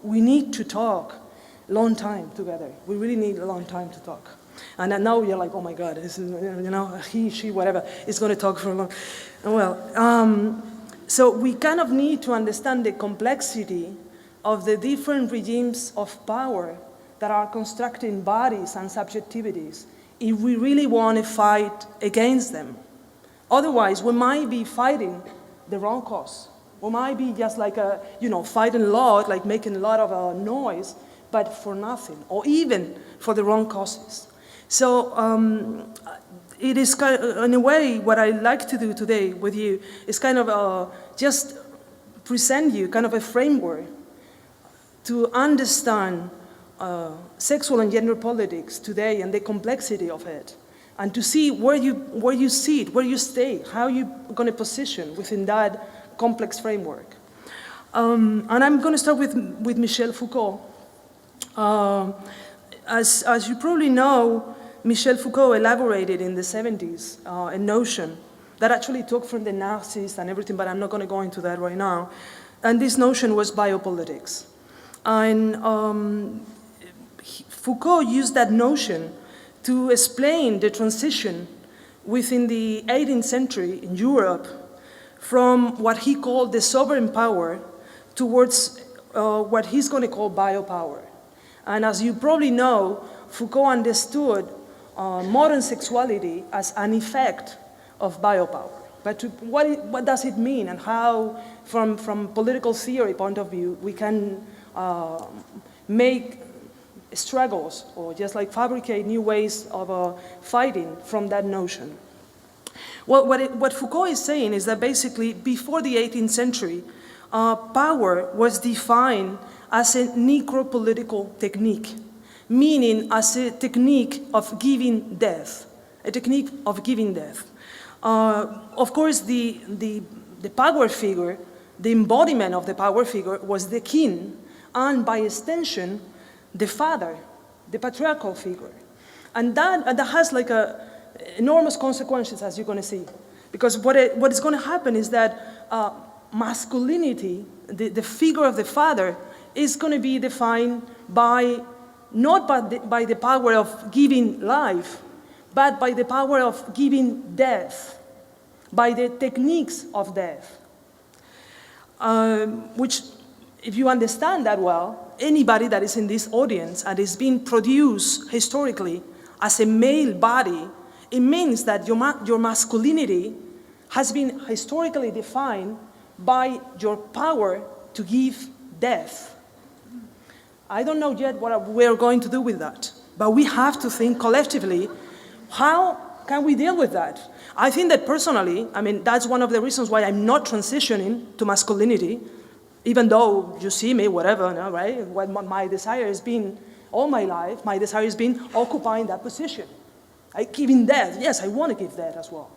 we need to talk long time together. We really need a long time to talk. And then now you're like, oh my God, this is, he, she, whatever, is going to talk for a long. Well, so we kind of need to understand the complexity of the different regimes of power that are constructing bodies and subjectivities if we really want to fight against them. Otherwise, we might be fighting the wrong cause. We might be just like, fighting a lot, like making a lot of noise, but for nothing, or even for the wrong causes. So it is kind of, in a way, what I'd like to do today with you is kind of just present you kind of a framework to understand sexual and gender politics today and the complexity of it, and to see where you see it, where you stay, how you're going to position within that complex framework. And I'm going to start with Michel Foucault. As you probably know, Michel Foucault elaborated in the 70s a notion that actually took from the Nazis and everything, but I'm not going to go into that right now. And this notion was biopolitics. And Foucault used that notion to explain the transition within the 18th century in Europe from what he called the sovereign power towards what he's going to call biopower. And as you probably know, Foucault understood modern sexuality as an effect of biopower. But what does it mean, and how, from political theory point of view, we can make struggles or just like fabricate new ways of fighting from that notion. Well, what Foucault is saying is that basically before the 18th century, power was defined as a necropolitical technique, meaning as a technique of giving death, a technique of giving death. Of course, the power figure, the embodiment of the power figure was the king, and by extension, the father, the patriarchal figure. And that has like enormous consequences, as you're going to see. Because what is going to happen is that masculinity, the figure of the father, is going to be defined not by the power of giving life, but by the power of giving death, by the techniques of death. Which, if you understand that well, anybody that is in this audience and is being produced historically as a male body, it means that your masculinity has been historically defined by your power to give death. I don't know yet what we're going to do with that, but we have to think collectively, how can we deal with that? I think that personally, that's one of the reasons why I'm not transitioning to masculinity, even though you see me, whatever, right? What my desire has been all my life, my desire has been occupying that position. Giving death, yes, I want to give death as well.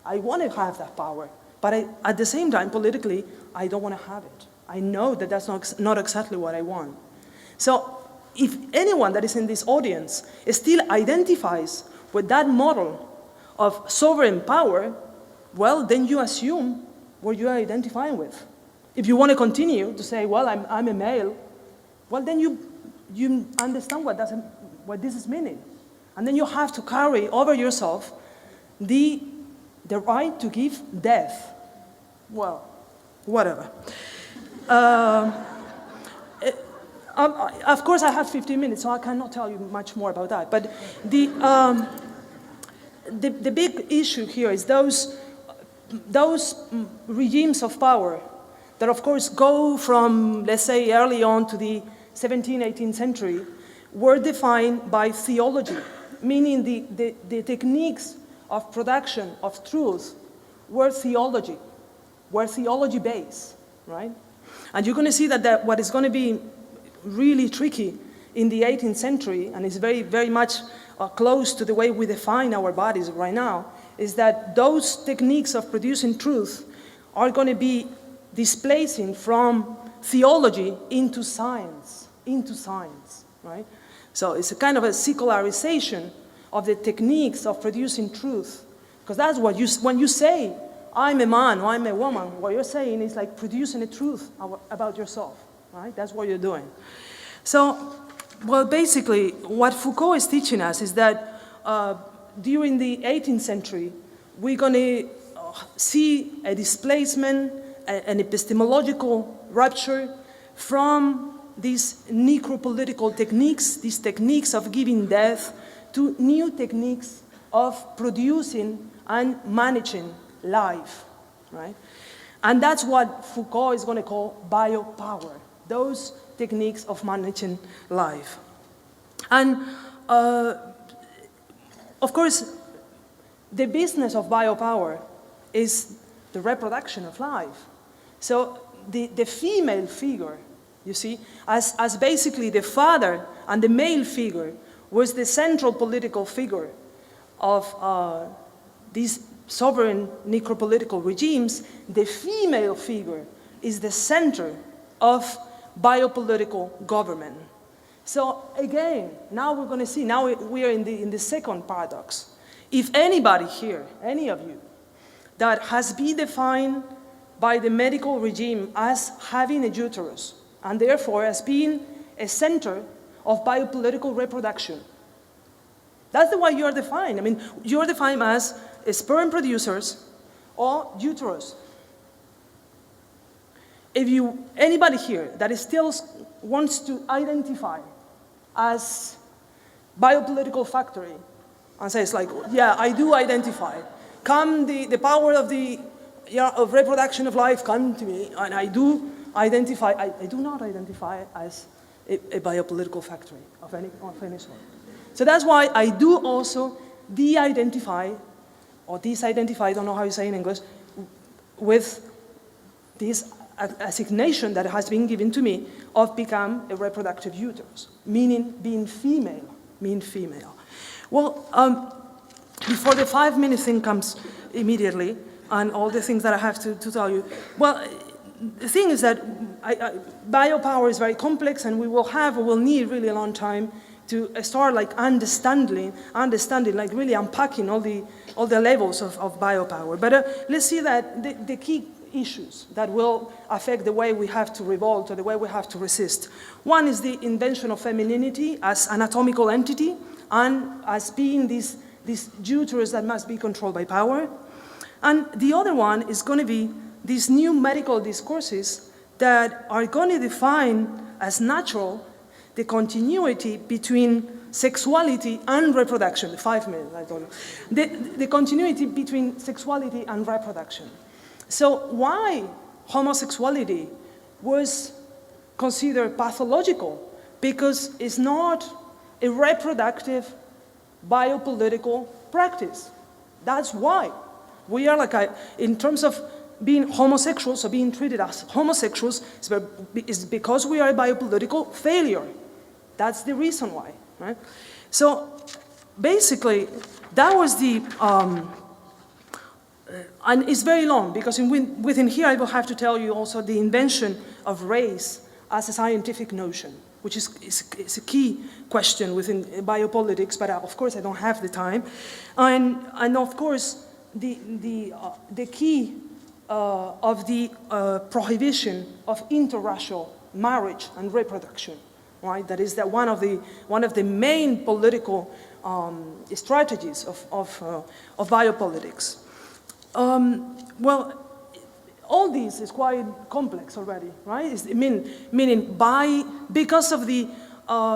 I want to have that power, but at the same time, politically, I don't want to have it. I know that that's not exactly what I want. So if anyone that is in this audience still identifies with that model of sovereign power, well, then you assume what you are identifying with. If you want to continue to say, well, I'm a male, well, then you understand what this is meaning. And then you have to carry over yourself the right to give death. Well, whatever. Of course, I have 15 minutes, so I cannot tell you much more about that. But the big issue here is those regimes of power that, of course, go from, let's say, early on to the 17th, 18th century, were defined by theology, meaning the techniques of production of truth were theology-based, right? And you're going to see that what is going to be really tricky in the 18th century, and it's very, very much close to the way we define our bodies right now, is that those techniques of producing truth are going to be displacing from theology into science, right? So it's a kind of a secularization of the techniques of producing truth, because that's what when you say, I'm a man or I'm a woman, what you're saying is like producing a truth about yourself. right? That's what you're doing. So, well, basically, what Foucault is teaching us is that during the 18th century, we're going to see a displacement, an epistemological rupture from these necropolitical techniques, these techniques of giving death, to new techniques of producing and managing life, right? And that's what Foucault is going to call biopower, those techniques of managing life. And of course, the business of biopower is the reproduction of life. So the female figure, you see, as basically the father and the male figure was the central political figure of these sovereign necropolitical regimes, the female figure is the center of biopolitical government. So again, now we're going to see, now we are in the second paradox. If anybody here, any of you, that has been defined by the medical regime as having a uterus, and therefore as being a center of biopolitical reproduction, that's the way you are defined. I mean, you are defined as sperm producers or uterus. If anybody here that still wants to identify as biopolitical factory and says like, yeah, I do identify, come the power of of reproduction of life, come to me, and I do identify, I do not identify as a biopolitical factory of any sort. So that's why I do also de-identify, or disidentify, I don't know how you say in English, with this assignation that has been given to me of become a reproductive uterus, meaning being female, Well, before the 5-minute thing comes immediately, and all the things that I have to tell you, well, the thing is that biopower is very complex, and we'll need really a long time to start like understanding, like really unpacking all the levels of biopower. But let's see that the key issues that will affect the way we have to revolt or the way we have to resist. One is the invention of femininity as anatomical entity and as being this uterus that must be controlled by power. And the other one is going to be these new medical discourses that are going to define as natural the continuity between sexuality and reproduction. The 5 minutes, I told you. The continuity between sexuality and reproduction. So why homosexuality was considered pathological? Because it's not a reproductive biopolitical practice. That's why. We are like, in terms of being homosexuals or being treated as homosexuals, is because we are a biopolitical failure. That's the reason why, right? So basically, that was the, and it's very long because within here I will have to tell you also the invention of race as a scientific notion, which is a key question within biopolitics, but of course I don't have the time. And of course, the key of the prohibition of interracial marriage and reproduction, right? That is one of the main political strategies of biopolitics. Well, all this is quite complex already, right? Meaning because of the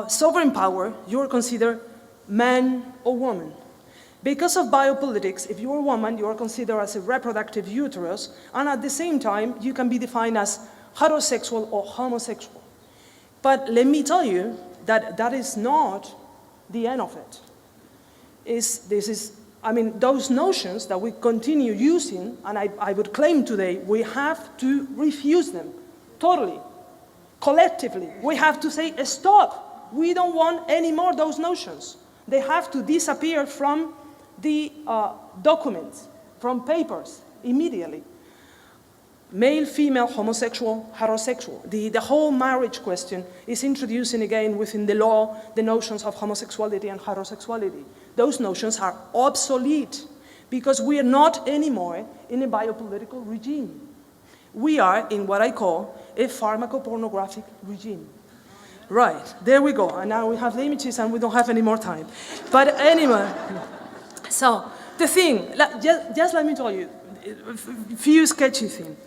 sovereign power, you're considered man or woman. Because of biopolitics, if you're a woman, you're considered as a reproductive uterus, and at the same time, you can be defined as heterosexual or homosexual. But let me tell you that is not the end of it. Those notions that we continue using, and I would claim today, we have to refuse them totally, collectively. We have to say, stop. We don't want any more of those notions. They have to disappear from the documents, from papers, immediately. Male, female, homosexual, heterosexual. The whole marriage question is introducing again within the law the notions of homosexuality and heterosexuality. Those notions are obsolete because we are not anymore in a biopolitical regime. We are in what I call a pharmacopornographic regime. Right, there we go. And now we have the images and we don't have any more time. But anyway, so the thing, just let me tell you, a few sketchy things.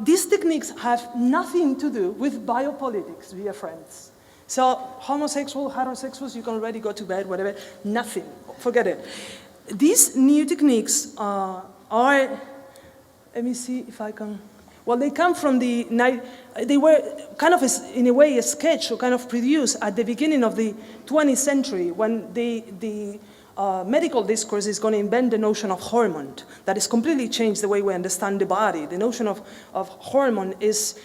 These techniques have nothing to do with biopolitics, dear friends. So homosexual, heterosexuals, you can already go to bed, whatever, nothing, forget it. These new techniques are, let me see if I can, well, they come from they were kind of, in a way, a sketch or kind of produced at the beginning of the 20th century when the medical discourse is going to invent the notion of hormone that has completely changed the way we understand the body. The notion of hormone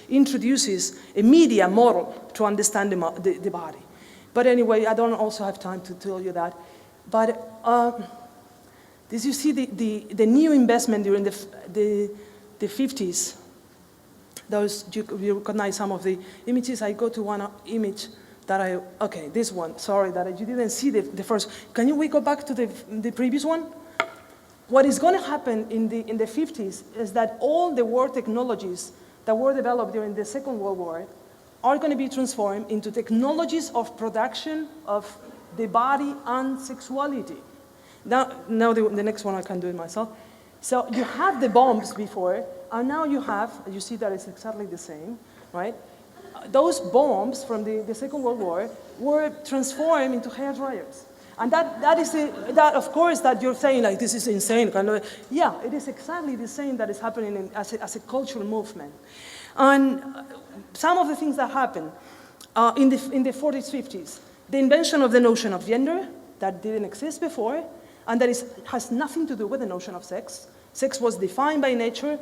introduces a media model to understand the body. But anyway, I don't also have time to tell you that. But as you see, the new investment during the 50s, those, you recognize some of the images. I go to one image that okay, this one, sorry, that you didn't see the first. Can we go back to the previous one? What is going to happen in the 50s is that all the war technologies that were developed during the Second World War are going to be transformed into technologies of production of the body and sexuality. Now the next one I can do it myself. So you have the bombs before, and now you see that it's exactly the same, right? Those bombs from the Second World War were transformed into hair dryers. And that of course, that you're saying, like, this is insane. Yeah, it is exactly the same that is happening as a cultural movement. And some of the things that happened in the 40s, 50s, the invention of the notion of gender that didn't exist before, and that has nothing to do with the notion of sex. Sex was defined by nature.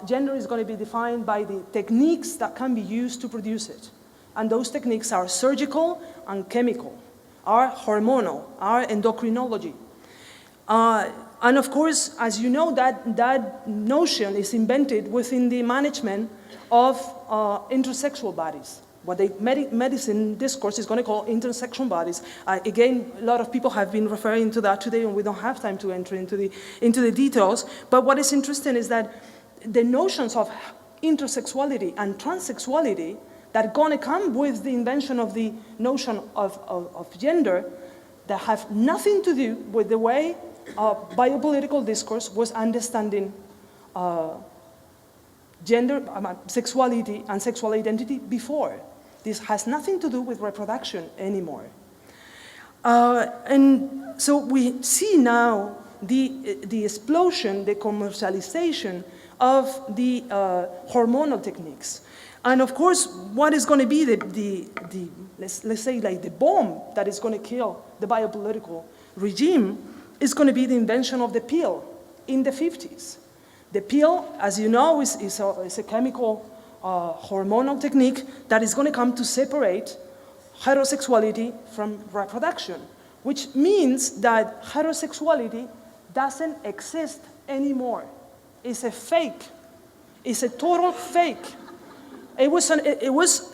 Gender is going to be defined by the techniques that can be used to produce it. And those techniques are surgical and chemical, are hormonal, are endocrinology. And of course, as you know, that notion is invented within the management of intersexual bodies. What the medicine discourse is going to call intersexual bodies. Again, a lot of people have been referring to that today, and we don't have time to enter into the details. But what is interesting is that the notions of intersexuality and transsexuality that are going to come with the invention of the notion of gender that have nothing to do with the way biopolitical discourse was understanding gender, sexuality, and sexual identity before. This has nothing to do with reproduction anymore. And so we see now the explosion, the commercialization of the hormonal techniques. And of course, what is going to be let's say, like the bomb that is going to kill the biopolitical regime is going to be the invention of the pill in the 50s. The pill, as you know, is a chemical hormonal technique that is going to come to separate heterosexuality from reproduction, which means that heterosexuality doesn't exist anymore. It's a fake. It's a total fake. It was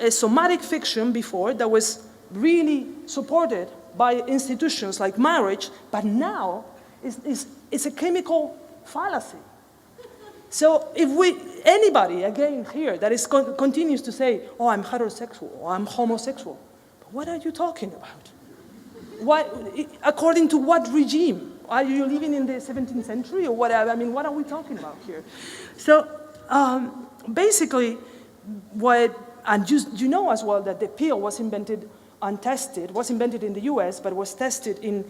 a somatic fiction before that was really supported by institutions like marriage, but now it's a chemical fallacy. So if anybody, again here, that continues to say, oh, I'm heterosexual, or I'm homosexual, but what are you talking about? According to what regime? Are you living in the 17th century or whatever? I mean, what are we talking about here? So basically, and you know as well that the pill was invented and tested, was invented in the US, but was tested in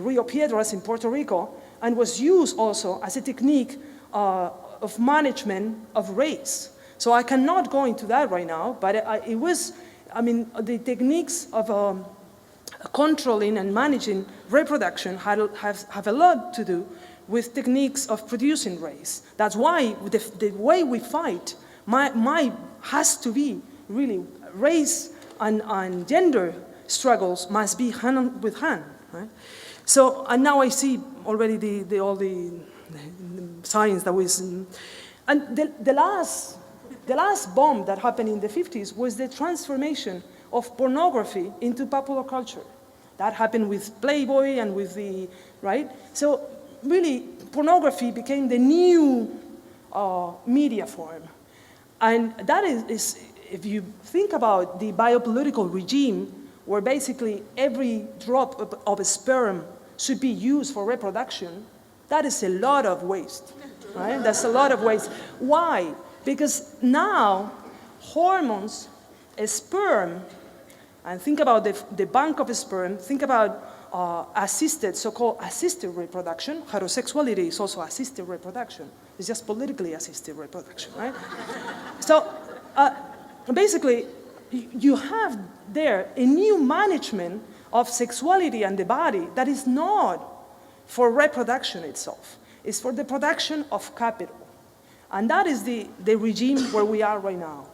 Rio Piedras in Puerto Rico, and was used also as a technique of management of race. So I cannot go into that right now, but the techniques of controlling and managing reproduction have a lot to do with techniques of producing race. That's why the way we fight has to be really race and gender struggles must be hand with hand, right? So, and now I see already all the science that was, and the last bomb that happened in the 50s was the transformation of pornography into popular culture. That happened with Playboy and with right? So really, pornography became the new media form. And that is, if you think about the biopolitical regime, where basically every drop of a sperm should be used for reproduction, that is a lot of waste, right? That's a lot of waste. Why? Because now hormones, a sperm, and think about the bank of sperm, think about so-called assisted reproduction. Heterosexuality is also assisted reproduction. It's just politically assisted reproduction, right? So basically, you have there a new management of sexuality and the body that is not for reproduction itself. It's for the production of capital. And that is the regime where we are right now.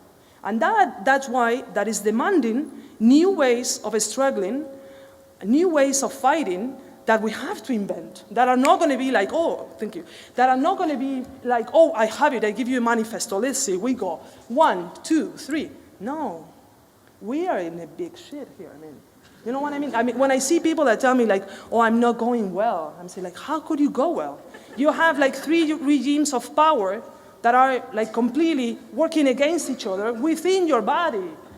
And that's why that is demanding new ways of struggling, new ways of fighting that we have to invent, that are not going to be like, oh, thank you, that are not going to be like, oh, I have it, I give you a manifesto, let's see, we go, 1, 2, 3. No, we are in a big shit here, I mean. You know what I mean? I mean, when I see people that tell me like, oh, I'm not going well, I'm saying like, how could you go well? You have like 3 regimes of power that are like completely working against each other within your body.